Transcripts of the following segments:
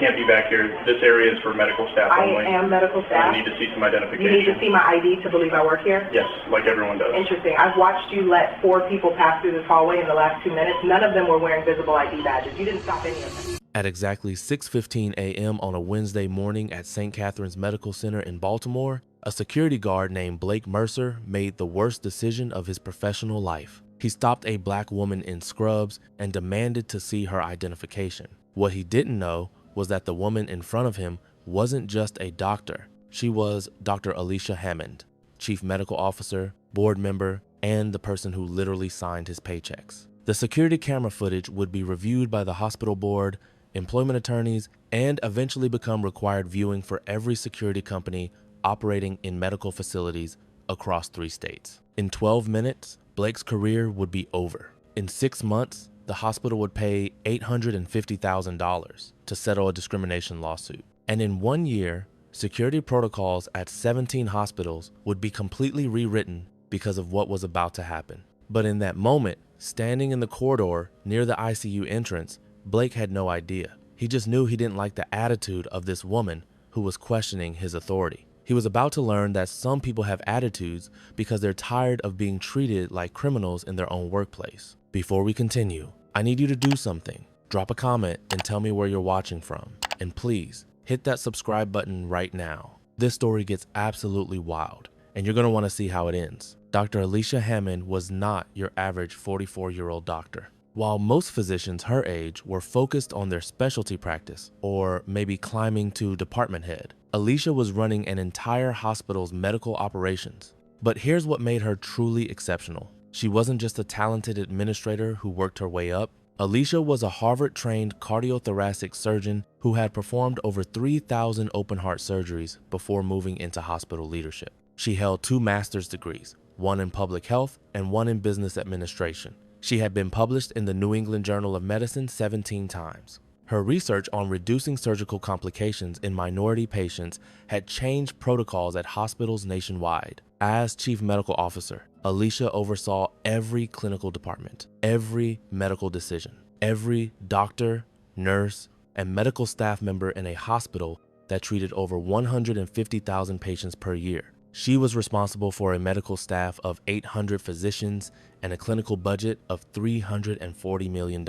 can't be back here. This area is for medical staff only. I am medical staff. I need to see some identification. You need to see my ID to believe I work here? Yes, like everyone does. Interesting. I've watched you let 4 people pass through this hallway in the last 2 minutes. None of them were wearing visible ID badges. You didn't stop any of them. At exactly 6:15 a.m. on a Wednesday morning at St. Catherine's Medical Center in Baltimore, a security guard named Blake Mercer made the worst decision of his professional life. He stopped a black woman in scrubs and demanded to see her identification. What he didn't know was that the woman in front of him wasn't just a doctor. She was Dr. Alicia Hammond, chief medical officer, board member, and the person who literally signed his paychecks. The security camera footage would be reviewed by the hospital board, employment attorneys, and eventually become required viewing for every security company operating in medical facilities across 3 states. In 12 minutes, Blake's career would be over. In 6 months, the hospital would pay $850,000 to settle a discrimination lawsuit. And in 1 year, security protocols at 17 hospitals would be completely rewritten because of what was about to happen. But in that moment, standing in the corridor near the ICU entrance, Blake had no idea. He just knew he didn't like the attitude of this woman who was questioning his authority. He was about to learn that some people have attitudes because they're tired of being treated like criminals in their own workplace. Before we continue, I need you to do something. Drop a comment and tell me where you're watching from. And please, hit that subscribe button right now. This story gets absolutely wild, and you're going to want to see how it ends. Dr. Alicia Hammond was not your average 44-year-old doctor. While most physicians her age were focused on their specialty practice or maybe climbing to department head, Alicia was running an entire hospital's medical operations. But here's what made her truly exceptional. She wasn't just a talented administrator who worked her way up. Alicia was a Harvard-trained cardiothoracic surgeon who had performed over 3,000 open heart surgeries before moving into hospital leadership. She held 2 master's degrees, one in public health and one in business administration. She had been published in the New England Journal of Medicine 17 times. Her research on reducing surgical complications in minority patients had changed protocols at hospitals nationwide. As chief medical officer, Alicia oversaw every clinical department, every medical decision, every doctor, nurse, and medical staff member in a hospital that treated over 150,000 patients per year. She was responsible for a medical staff of 800 physicians and a clinical budget of $340 million.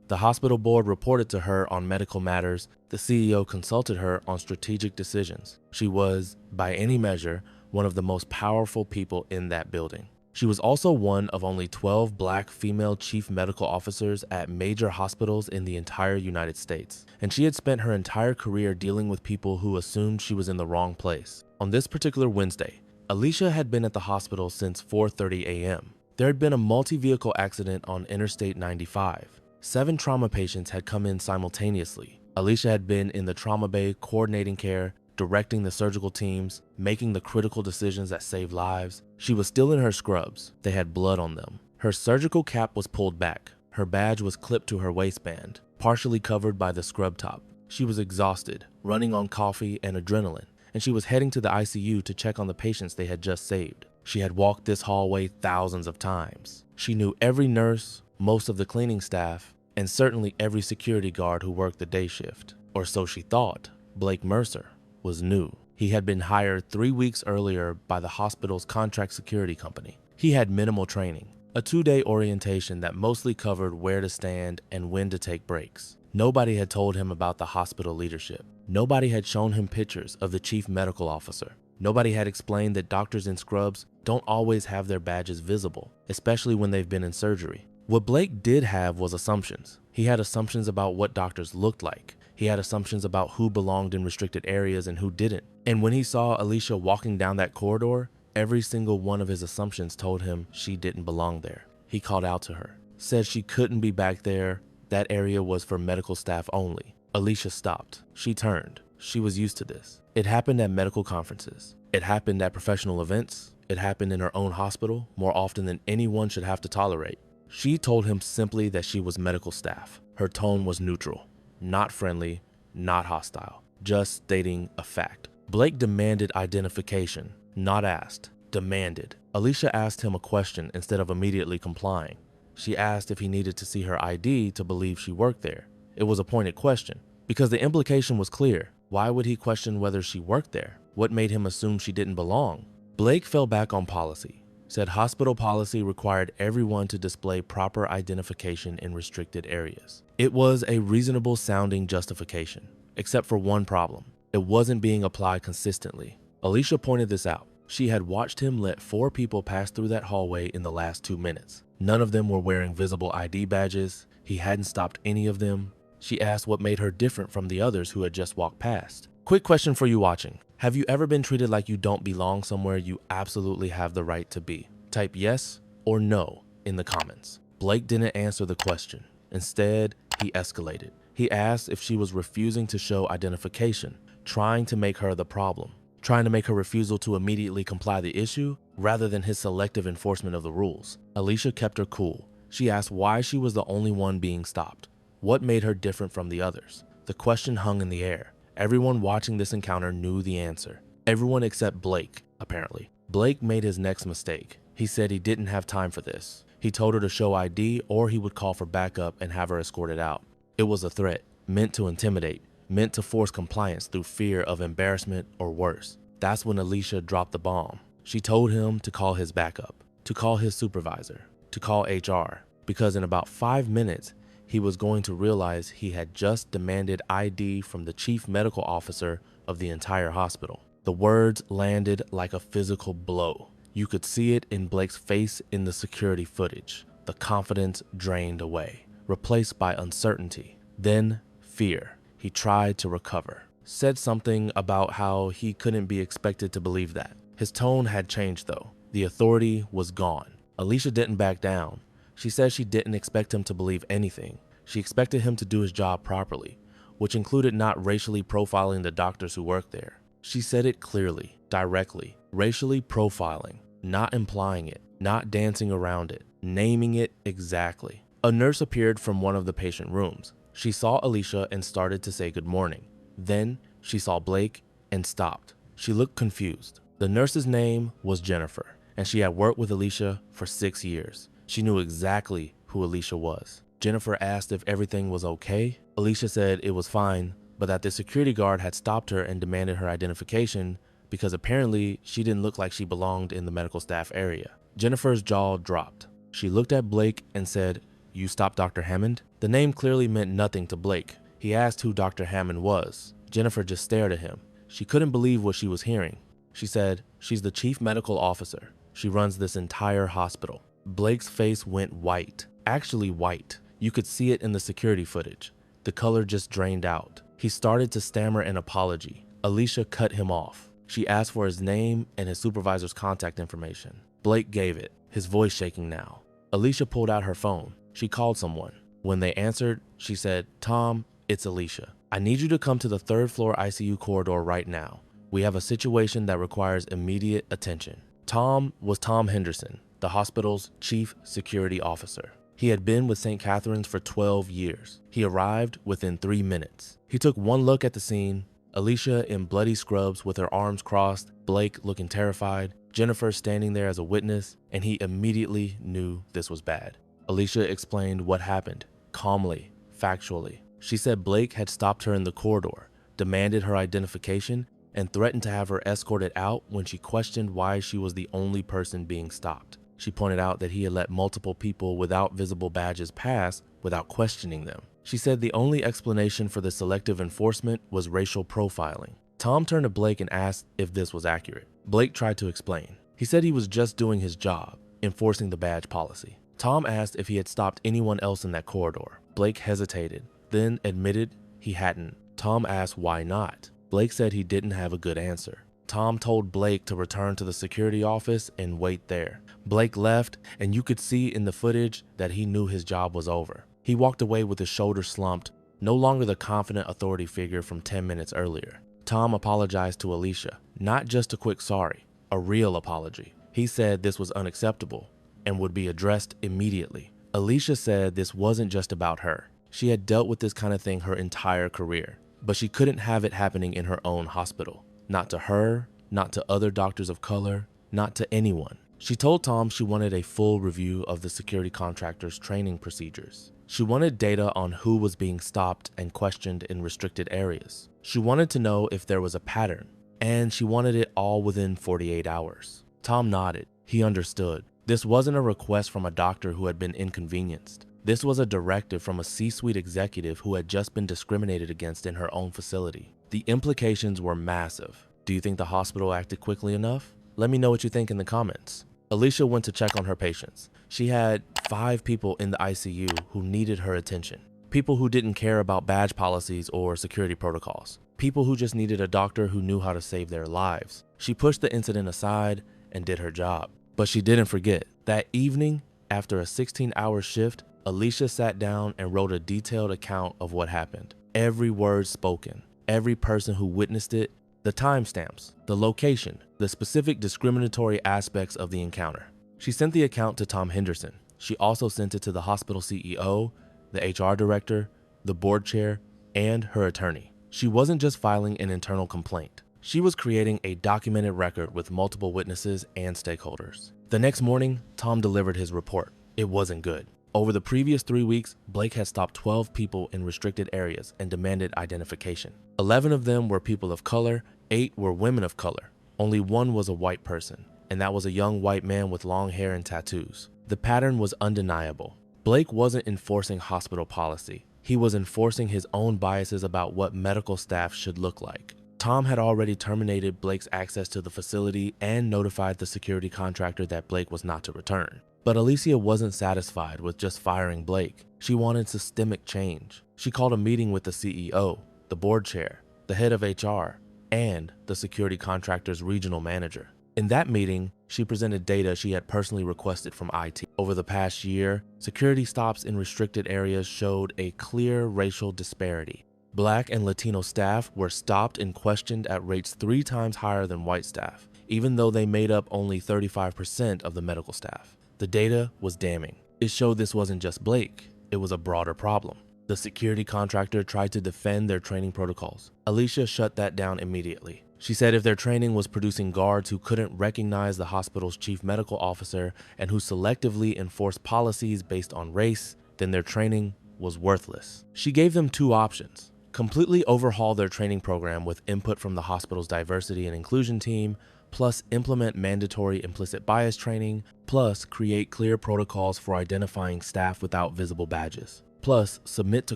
The hospital board reported to her on medical matters. The CEO consulted her on strategic decisions. She was, by any measure, one of the most powerful people in that building. She was also one of only 12 black female chief medical officers at major hospitals in the entire United States. And she had spent her entire career dealing with people who assumed she was in the wrong place. On this particular Wednesday, Alicia had been at the hospital since 4:30 a.m. There had been a multi-vehicle accident on Interstate 95. 7 trauma patients had come in simultaneously. Alicia had been in the trauma bay coordinating care, directing the surgical teams, making the critical decisions that saved lives. She was still in her scrubs. They had blood on them. Her surgical cap was pulled back. Her badge was clipped to her waistband, partially covered by the scrub top. She was exhausted, running on coffee and adrenaline, and she was heading to the ICU to check on the patients they had just saved. She had walked this hallway thousands of times. She knew every nurse, most of the cleaning staff, and certainly every security guard who worked the day shift. Or so she thought. Blake Mercer was new. He had been hired 3 weeks earlier by the hospital's contract security company. He had minimal training, a 2-day orientation that mostly covered where to stand and when to take breaks. Nobody had told him about the hospital leadership. Nobody had shown him pictures of the chief medical officer. Nobody had explained that doctors in scrubs don't always have their badges visible, especially when they've been in surgery. What Blake did have was assumptions. He had assumptions about what doctors looked like. He had assumptions about who belonged in restricted areas and who didn't. And when he saw Alicia walking down that corridor, every single one of his assumptions told him she didn't belong there. He called out to her, said she couldn't be back there. That area was for medical staff only. Alicia stopped. She turned. She was used to this. It happened at medical conferences. It happened at professional events. It happened in her own hospital more often than anyone should have to tolerate. She told him simply that she was medical staff. Her tone was neutral, not friendly, not hostile, just stating a fact. Blake demanded identification, not asked, demanded. Alicia asked him a question instead of immediately complying. She asked if he needed to see her ID to believe she worked there. It was a pointed question. Because the implication was clear. Why would he question whether she worked there? What made him assume she didn't belong? Blake fell back on policy, said hospital policy required everyone to display proper identification in restricted areas. It was a reasonable sounding justification, except for one problem. It wasn't being applied consistently. Alicia pointed this out. She had watched him let 4 people pass through that hallway in the last 2 minutes. None of them were wearing visible ID badges. He hadn't stopped any of them. She asked what made her different from the others who had just walked past. Quick question for you watching. Have you ever been treated like you don't belong somewhere you absolutely have the right to be? Type yes or no in the comments. Blake didn't answer the question. Instead, he escalated. He asked if she was refusing to show identification, trying to make her the problem, trying to make her refusal to immediately comply the issue rather than his selective enforcement of the rules. Alicia kept her cool. She asked why she was the only one being stopped. What made her different from the others? The question hung in the air. Everyone watching this encounter knew the answer. Everyone except Blake, apparently. Blake made his next mistake. He said he didn't have time for this. He told her to show ID or he would call for backup and have her escorted out. It was a threat, meant to intimidate, meant to force compliance through fear of embarrassment or worse. That's when Alicia dropped the bomb. She told him to call his backup, to call his supervisor, to call HR, because in about 5 minutes, he was going to realize he had just demanded ID from the chief medical officer of the entire hospital. The words landed like a physical blow. You could see it in Blake's face in the security footage. The confidence drained away, replaced by uncertainty, then fear. He tried to recover, said something about how he couldn't be expected to believe that. His tone had changed though. The authority was gone. Alicia didn't back down. She said she didn't expect him to believe anything. She expected him to do his job properly, which included not racially profiling the doctors who worked there. She said it clearly, directly, racially profiling, not implying it, not dancing around it, naming it exactly. A nurse appeared from one of the patient rooms. She saw Alicia and started to say good morning. Then she saw Blake and stopped. She looked confused. The nurse's name was Jennifer, and she had worked with Alicia for 6 years. She knew exactly who Alicia was. Jennifer asked if everything was okay. Alicia said it was fine, but that the security guard had stopped her and demanded her identification because apparently she didn't look like she belonged in the medical staff area. Jennifer's jaw dropped. She looked at Blake and said, "You stopped Dr. Hammond?" The name clearly meant nothing to Blake. He asked who Dr. Hammond was. Jennifer just stared at him. She couldn't believe what she was hearing. She said, "She's the chief medical officer. She runs this entire hospital." Blake's face went white, actually white. You could see it in the security footage. The color just drained out. He started to stammer an apology. Alicia cut him off. She asked for his name and his supervisor's contact information. Blake gave it, his voice shaking now. Alicia pulled out her phone. She called someone. When they answered, she said, "Tom, it's Alicia. I need you to come to the 3rd floor ICU corridor right now. We have a situation that requires immediate attention." Tom was Tom Henderson, the hospital's chief security officer. He had been with St. Catherine's for 12 years. He arrived within 3 minutes. He took one look at the scene, Alicia in bloody scrubs with her arms crossed, Blake looking terrified, Jennifer standing there as a witness, and he immediately knew this was bad. Alicia explained what happened, calmly, factually. She said Blake had stopped her in the corridor, demanded her identification, and threatened to have her escorted out when she questioned why she was the only person being stopped. She pointed out that he had let multiple people without visible badges pass without questioning them. She said the only explanation for the selective enforcement was racial profiling. Tom turned to Blake and asked if this was accurate. Blake tried to explain. He said he was just doing his job, enforcing the badge policy. Tom asked if he had stopped anyone else in that corridor. Blake hesitated, then admitted he hadn't. Tom asked why not. Blake said he didn't have a good answer. Tom told Blake to return to the security office and wait there. Blake left, and you could see in the footage that he knew his job was over. He walked away with his shoulders slumped, no longer the confident authority figure from 10 minutes earlier. Tom apologized to Alicia, not just a quick sorry, a real apology. He said this was unacceptable and would be addressed immediately. Alicia said this wasn't just about her. She had dealt with this kind of thing her entire career, but she couldn't have it happening in her own hospital. Not to her, not to other doctors of color, not to anyone. She told Tom she wanted a full review of the security contractor's training procedures. She wanted data on who was being stopped and questioned in restricted areas. She wanted to know if there was a pattern, and she wanted it all within 48 hours. Tom nodded. He understood. This wasn't a request from a doctor who had been inconvenienced. This was a directive from a C-suite executive who had just been discriminated against in her own facility. The implications were massive. Do you think the hospital acted quickly enough? Let me know what you think in the comments. Alicia went to check on her patients. She had 5 people in the ICU who needed her attention. People who didn't care about badge policies or security protocols. People who just needed a doctor who knew how to save their lives. She pushed the incident aside and did her job. But she didn't forget. That evening, after a 16-hour shift, Alicia sat down and wrote a detailed account of what happened. Every word spoken, every person who witnessed it, the timestamps, the location, the specific discriminatory aspects of the encounter. She sent the account to Tom Henderson. She also sent it to the hospital CEO, the HR director, the board chair, and her attorney. She wasn't just filing an internal complaint. She was creating a documented record with multiple witnesses and stakeholders. The next morning, Tom delivered his report. It wasn't good. Over the previous 3 weeks, Blake had stopped 12 people in restricted areas and demanded identification. 11 of them were people of color, 8 were women of color. Only 1 was a white person, and that was a young white man with long hair and tattoos. The pattern was undeniable. Blake wasn't enforcing hospital policy. He was enforcing his own biases about what medical staff should look like. Tom had already terminated Blake's access to the facility and notified the security contractor that Blake was not to return. But Alicia wasn't satisfied with just firing Blake. She wanted systemic change. She called a meeting with the CEO, the board chair, the head of HR, and the security contractor's regional manager. In that meeting, she presented data she had personally requested from IT. Over the past year, security stops in restricted areas showed a clear racial disparity. Black and Latino staff were stopped and questioned at rates 3 times higher than white staff, even though they made up only 35% of the medical staff. The data was damning. It showed this wasn't just Blake, it was a broader problem. The security contractor tried to defend their training protocols. Alicia shut that down immediately. She said if their training was producing guards who couldn't recognize the hospital's chief medical officer and who selectively enforced policies based on race, then their training was worthless. She gave them 2 options. Completely overhaul their training program with input from the hospital's diversity and inclusion team, plus implement mandatory implicit bias training, plus create clear protocols for identifying staff without visible badges, plus submit to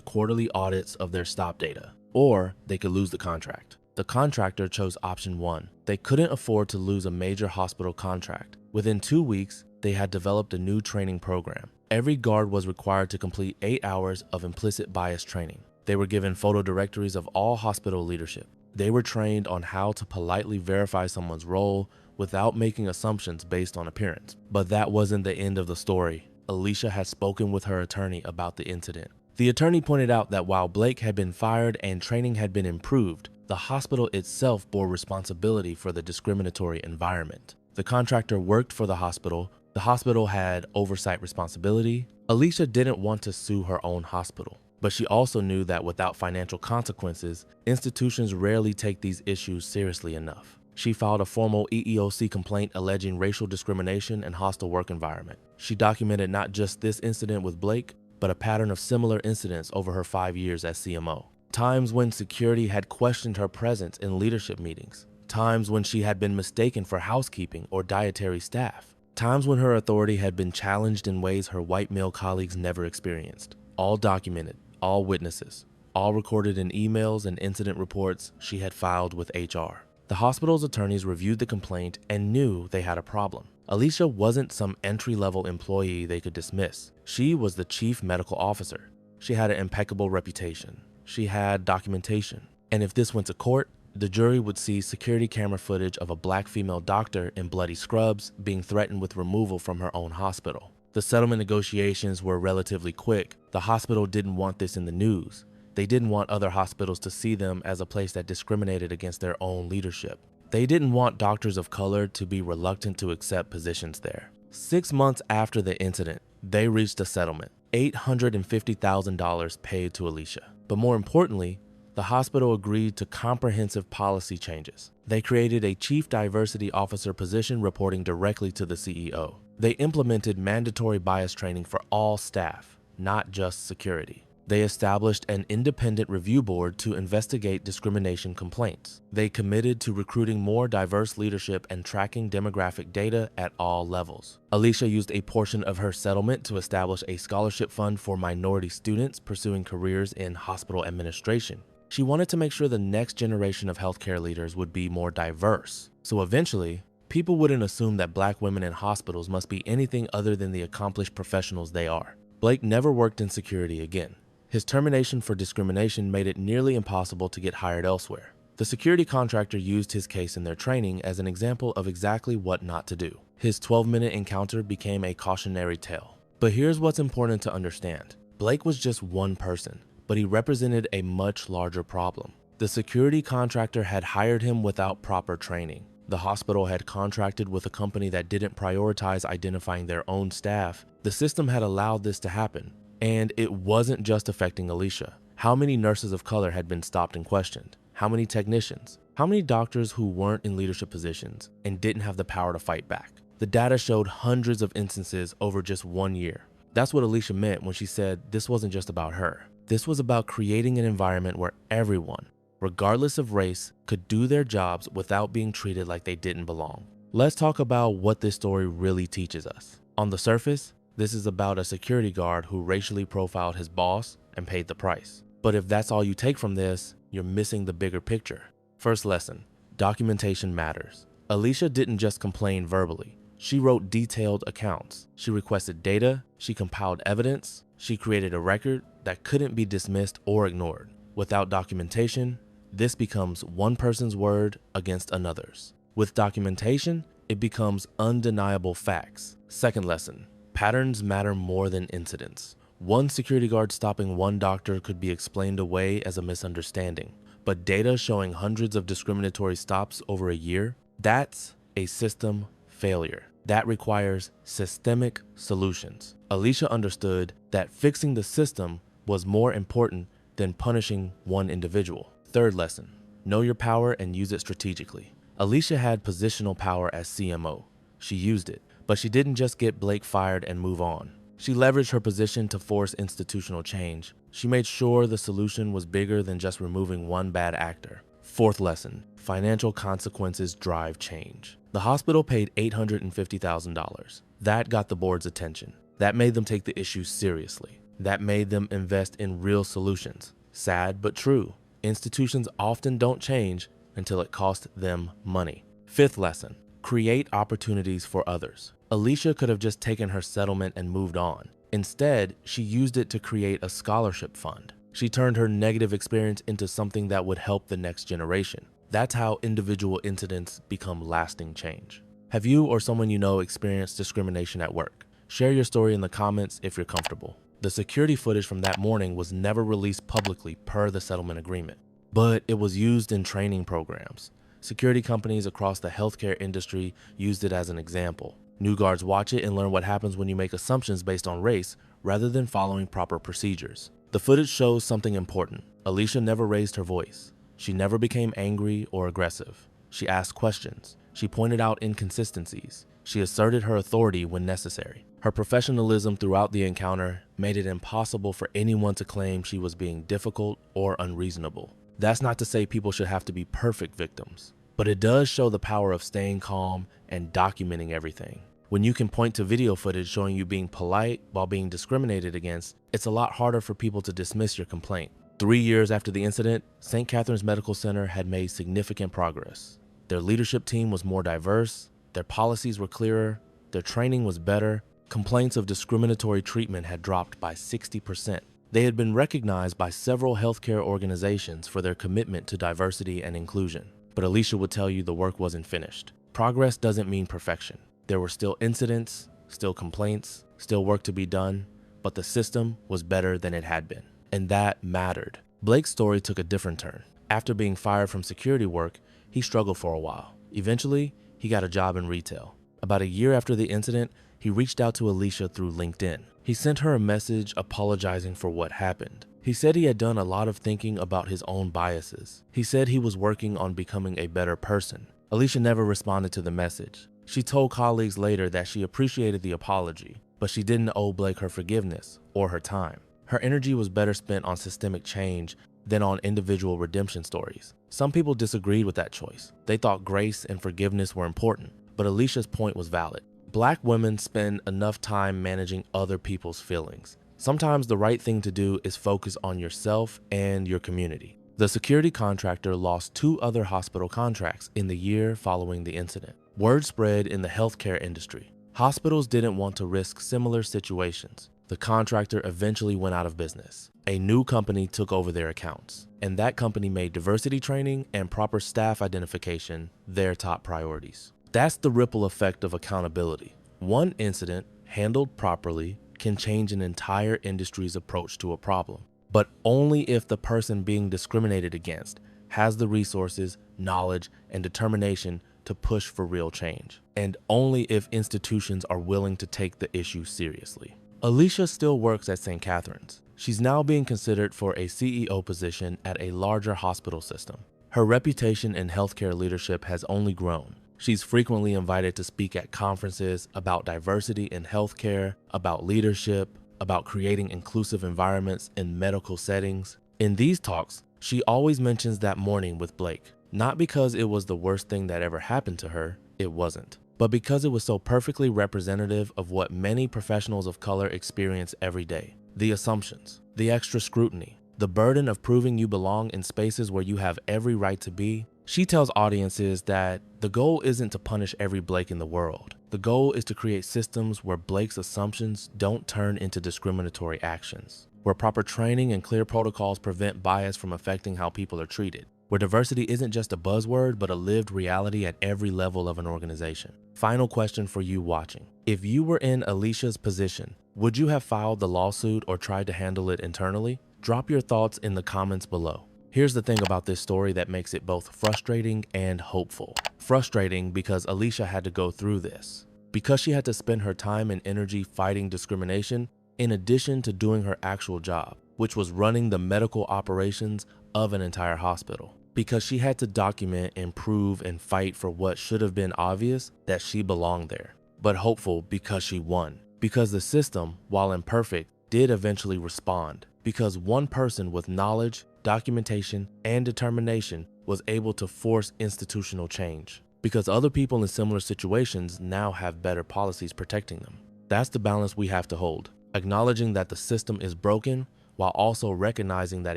quarterly audits of their stop data, or they could lose the contract. The contractor chose option 1. They couldn't afford to lose a major hospital contract. Within 2 weeks, they had developed a new training program. Every guard was required to complete 8 hours of implicit bias training. They were given photo directories of all hospital leadership. They were trained on how to politely verify someone's role without making assumptions based on appearance. But that wasn't the end of the story. Alicia had spoken with her attorney about the incident. The attorney pointed out that while Blake had been fired and training had been improved, the hospital itself bore responsibility for the discriminatory environment. The contractor worked for the hospital had oversight responsibility. Alicia didn't want to sue her own hospital, but she also knew that without financial consequences, institutions rarely take these issues seriously enough. She filed a formal EEOC complaint alleging racial discrimination and hostile work environment. She documented not just this incident with Blake, but a pattern of similar incidents over her 5 years as CMO. Times when security had questioned her presence in leadership meetings. Times when she had been mistaken for housekeeping or dietary staff. Times when her authority had been challenged in ways her white male colleagues never experienced. All documented, all witnesses, all recorded in emails and incident reports she had filed with HR. The hospital's attorneys reviewed the complaint and knew they had a problem. Alicia wasn't some entry-level employee they could dismiss. She was the chief medical officer. She had an impeccable reputation. She had documentation. And if this went to court, the jury would see security camera footage of a black female doctor in bloody scrubs being threatened with removal from her own hospital. The settlement negotiations were relatively quick. The hospital didn't want this in the news. They didn't want other hospitals to see them as a place that discriminated against their own leadership. They didn't want doctors of color to be reluctant to accept positions there. 6 months after the incident, they reached a settlement, $850,000 paid to Alicia. But more importantly, the hospital agreed to comprehensive policy changes. They created a chief diversity officer position reporting directly to the CEO. They implemented mandatory bias training for all staff. not just security. They established an independent review board to investigate discrimination complaints. They committed to recruiting more diverse leadership and tracking demographic data at all levels. Alicia used a portion of her settlement to establish a scholarship fund for minority students pursuing careers in hospital administration. She wanted to make sure the next generation of healthcare leaders would be more diverse. So eventually, people wouldn't assume that Black women in hospitals must be anything other than the accomplished professionals they are. Blake never worked in security again. His termination for discrimination made it nearly impossible to get hired elsewhere. The security contractor used his case in their training as an example of exactly what not to do. His 12-minute encounter became a cautionary tale. But here's what's important to understand. Blake was just one person, but he represented a much larger problem. The security contractor had hired him without proper training. The hospital had contracted with a company that didn't prioritize identifying their own staff. The system had allowed this to happen. And it wasn't just affecting Alicia. How many nurses of color had been stopped and questioned? How many technicians? How many doctors who weren't in leadership positions and didn't have the power to fight back? The data showed hundreds of instances over just 1 year. That's what Alicia meant when she said this wasn't just about her. This was about creating an environment where everyone, regardless of race, could do their jobs without being treated like they didn't belong. Let's talk about what this story really teaches us. On the surface, this is about a security guard who racially profiled his boss and paid the price. But if that's all you take from this, you're missing the bigger picture. First lesson, documentation matters. Alicia didn't just complain verbally. She wrote detailed accounts. She requested data, she compiled evidence, she created a record that couldn't be dismissed or ignored. Without documentation, this becomes one person's word against another's. With documentation, it becomes undeniable facts. Second lesson, patterns matter more than incidents. One security guard stopping one doctor could be explained away as a misunderstanding, but data showing hundreds of discriminatory stops over a year, that's a system failure. That requires systemic solutions. Alicia understood that fixing the system was more important than punishing one individual. Third lesson, know your power and use it strategically. Alicia had positional power as CMO. She used it. But she didn't just get Blake fired and move on. She leveraged her position to force institutional change. She made sure the solution was bigger than just removing one bad actor. Fourth lesson, financial consequences drive change. The hospital paid $850,000. That got the board's attention. That made them take the issue seriously. That made them invest in real solutions. Sad but true. Institutions often don't change until it costs them money. Fifth lesson, create opportunities for others. Alicia could have just taken her settlement and moved on. Instead, she used it to create a scholarship fund. She turned her negative experience into something that would help the next generation. That's how individual incidents become lasting change. Have you or someone you know experienced discrimination at work? Share your story in the comments if you're comfortable. The security footage from that morning was never released publicly per the settlement agreement, but it was used in training programs. Security companies across the healthcare industry used it as an example. New guards watch it and learn what happens when you make assumptions based on race rather than following proper procedures. The footage shows something important. Alicia never raised her voice. She never became angry or aggressive. She asked questions. She pointed out inconsistencies. She asserted her authority when necessary. Her professionalism throughout the encounter made it impossible for anyone to claim she was being difficult or unreasonable. That's not to say people should have to be perfect victims, but it does show the power of staying calm and documenting everything. When you can point to video footage showing you being polite while being discriminated against, it's a lot harder for people to dismiss your complaint. 3 years after the incident, St. Catherine's Medical Center had made significant progress. Their leadership team was more diverse, their policies were clearer, their training was better, complaints of discriminatory treatment had dropped by 60%. They had been recognized by several healthcare organizations for their commitment to diversity and inclusion. But Alicia would tell you the work wasn't finished. Progress doesn't mean perfection. There were still incidents, still complaints, still work to be done, but the system was better than it had been. And that mattered. Blake's story took a different turn. After being fired from security work, he struggled for a while. Eventually, he got a job in retail. About a year after the incident, he reached out to Alicia through LinkedIn. He sent her a message apologizing for what happened. He said he had done a lot of thinking about his own biases. He said he was working on becoming a better person. Alicia never responded to the message. She told colleagues later that she appreciated the apology, but she didn't owe Blake her forgiveness or her time. Her energy was better spent on systemic change than on individual redemption stories. Some people disagreed with that choice. They thought grace and forgiveness were important, but Alicia's point was valid. Black women spend enough time managing other people's feelings. Sometimes the right thing to do is focus on yourself and your community. The security contractor lost 2 other hospital contracts in the year following the incident. Word spread in the healthcare industry. Hospitals didn't want to risk similar situations. The contractor eventually went out of business. A new company took over their accounts, and that company made diversity training and proper staff identification their top priorities. That's the ripple effect of accountability. One incident, handled properly, can change an entire industry's approach to a problem, but only if the person being discriminated against has the resources, knowledge, and determination to push for real change, and only if institutions are willing to take the issue seriously. Alicia still works at St. Catherine's. She's now being considered for a CEO position at a larger hospital system. Her reputation in healthcare leadership has only grown. She's frequently invited to speak at conferences about diversity in healthcare, about leadership, about creating inclusive environments in medical settings. In these talks, she always mentions that morning with Blake, not because it was the worst thing that ever happened to her, it wasn't, but because it was so perfectly representative of what many professionals of color experience every day. The assumptions, the extra scrutiny, the burden of proving you belong in spaces where you have every right to be. She tells audiences that the goal isn't to punish every Blake in the world. The goal is to create systems where Blake's assumptions don't turn into discriminatory actions, where proper training and clear protocols prevent bias from affecting how people are treated, where diversity isn't just a buzzword but a lived reality at every level of an organization. Final question for you watching. If you were in Alicia's position, would you have filed the lawsuit or tried to handle it internally? Drop your thoughts in the comments below. Here's the thing about this story that makes it both frustrating and hopeful. Frustrating because Alicia had to go through this, because she had to spend her time and energy fighting discrimination in addition to doing her actual job, which was running the medical operations of an entire hospital. Because she had to document and prove and fight for what should have been obvious, that she belonged there. But hopeful because she won. Because the system, while imperfect, did eventually respond. Because one person with knowledge, documentation, and determination was able to force institutional change. Because other people in similar situations now have better policies protecting them. That's the balance we have to hold. Acknowledging that the system is broken while also recognizing that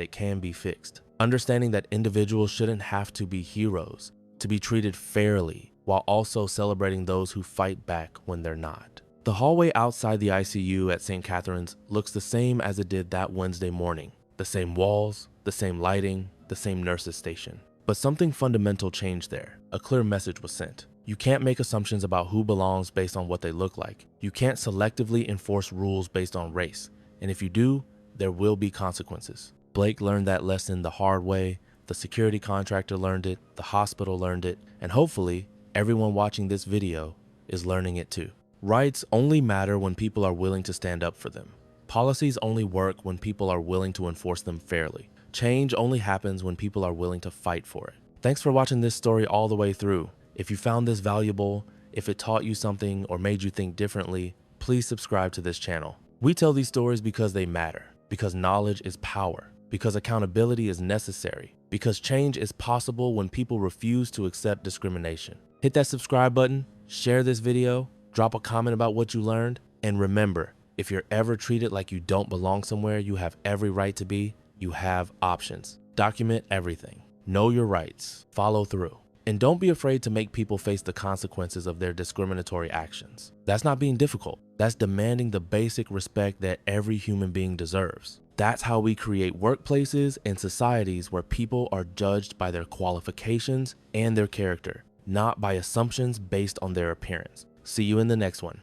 it can be fixed. Understanding that individuals shouldn't have to be heroes, to be treated fairly, while also celebrating those who fight back when they're not. The hallway outside the ICU at St. Catherine's looks the same as it did that Wednesday morning. The same walls, the same lighting, the same nurses station. But something fundamental changed there. A clear message was sent. You can't make assumptions about who belongs based on what they look like. You can't selectively enforce rules based on race. And if you do, there will be consequences. Blake learned that lesson the hard way, the security contractor learned it, the hospital learned it, and hopefully everyone watching this video is learning it too. Rights only matter when people are willing to stand up for them. Policies only work when people are willing to enforce them fairly. Change only happens when people are willing to fight for it. Thanks for watching this story all the way through. If you found this valuable, if it taught you something or made you think differently, please subscribe to this channel. We tell these stories because they matter, because knowledge is power, because accountability is necessary, because change is possible when people refuse to accept discrimination. Hit that subscribe button, share this video, drop a comment about what you learned, and remember, if you're ever treated like you don't belong somewhere you have every right to be, you have options. Document everything. Know your rights. Follow through. And don't be afraid to make people face the consequences of their discriminatory actions. That's not being difficult. That's demanding the basic respect that every human being deserves. That's how we create workplaces and societies where people are judged by their qualifications and their character, not by assumptions based on their appearance. See you in the next one.